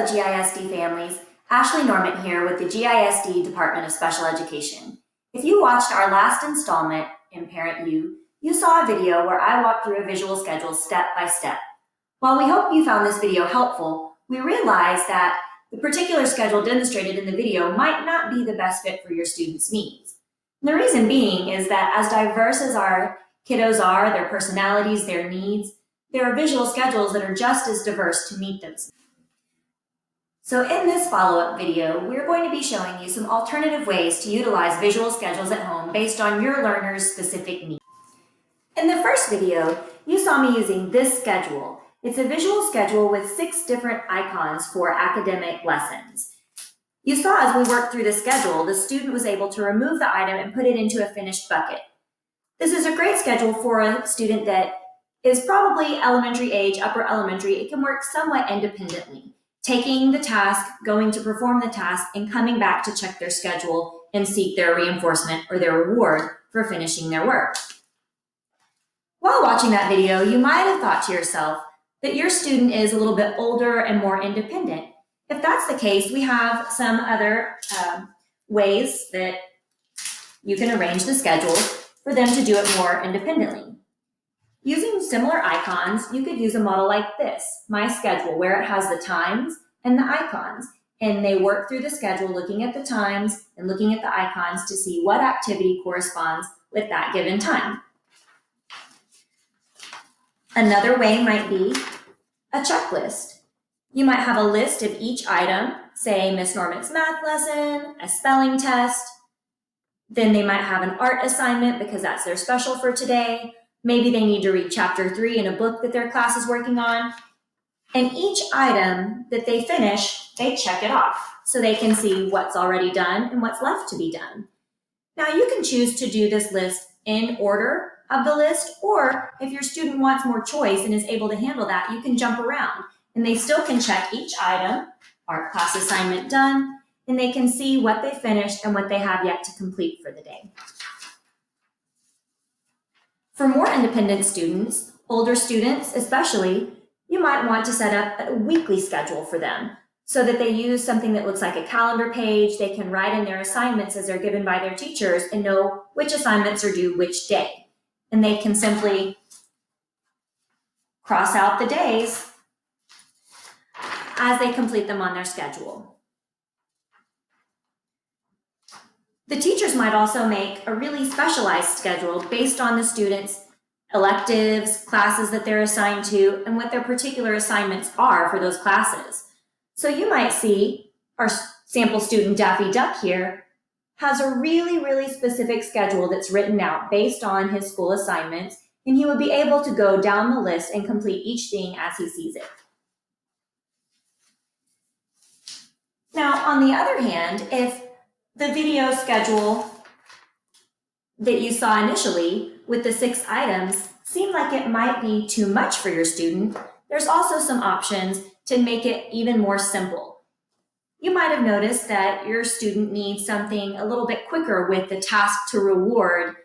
Hello GISD families, Ashley Norman here with the GISD Department of Special Education. If you watched our last installment in Parent U, you saw a video where I walked through a visual schedule step by step. While we hope you found this video helpful, we realized that the particular schedule demonstrated in the video might not be the best fit for your students' needs. And the reason being is that as diverse as our kiddos are, their personalities, their needs, there are visual schedules that are just as diverse to meet those. So in this follow-up video, we're going to be showing you some alternative ways to utilize visual schedules at home based on your learner's specific needs. In the first video, you saw me using this schedule. It's a visual schedule with 6 different icons for academic lessons. You saw as we worked through the schedule, the student was able to remove the item and put it into a finished bucket. This is a great schedule for a student that is probably elementary age, upper elementary. It can work somewhat independently, taking the task, going to perform the task, and coming back to check their schedule and seek their reinforcement or their reward for finishing their work. While watching that video, you might have thought to yourself that your student is a little bit older and more independent. If that's the case, we have some other ways that you can arrange the schedule for them to do it more independently. Using similar icons, you could use a model like this, My Schedule, where it has the times and the icons, and they work through the schedule looking at the times and looking at the icons to see what activity corresponds with that given time. Another way might be a checklist. You might have a list of each item, say Miss Norman's math lesson, a spelling test. Then they might have an art assignment because that's their special for today. Maybe they need to read chapter 3 in a book that their class is working on. And each item that they finish, they check it off so they can see what's already done and what's left to be done. Now you can choose to do this list in order of the list, or if your student wants more choice and is able to handle that, you can jump around and they still can check each item, art class assignment done, and they can see what they finished and what they have yet to complete for the day. For more independent students, older students especially, you might want to set up a weekly schedule for them so that they use something that looks like a calendar page. They can write in their assignments as they're given by their teachers and know which assignments are due which day. And they can simply cross out the days as they complete them on their schedule. The teachers might also make a really specialized schedule based on the students' electives, classes that they're assigned to, and what their particular assignments are for those classes. So you might see our sample student Daffy Duck here has a really specific schedule that's written out based on his school assignments, and he would be able to go down the list and complete each thing as he sees it. Now, on the other hand, if the video schedule that you saw initially with the 6 items seemed like it might be too much for your student, there's also some options to make it even more simple. You might have noticed that your student needs something a little bit quicker with the task to reward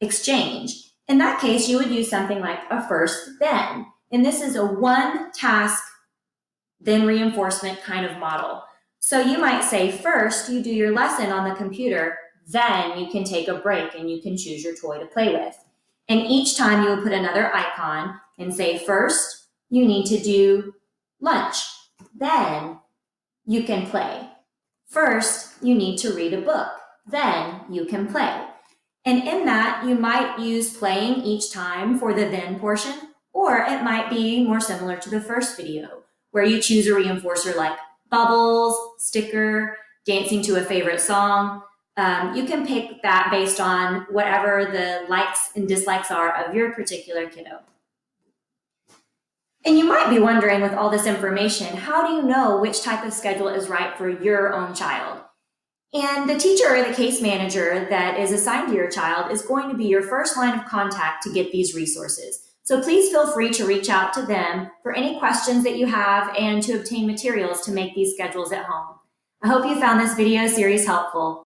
exchange. In that case, you would use something like a first, then. And this is a one task, then reinforcement kind of model. So you might say first you do your lesson on the computer, then you can take a break and you can choose your toy to play with. And each time you would put another icon and say first you need to do lunch, then you can play. First you need to read a book, then you can play. And in that you might use playing each time for the then portion, or it might be more similar to the first video where you choose a reinforcer like bubbles, sticker, dancing to a favorite song. You can pick that based on whatever the likes and dislikes are of your particular kiddo. And you might be wondering with all this information, how do you know which type of schedule is right for your own child? And the teacher or the case manager that is assigned to your child is going to be your first line of contact to get these resources. So please feel free to reach out to them for any questions that you have and to obtain materials to make these schedules at home. I hope you found this video series helpful.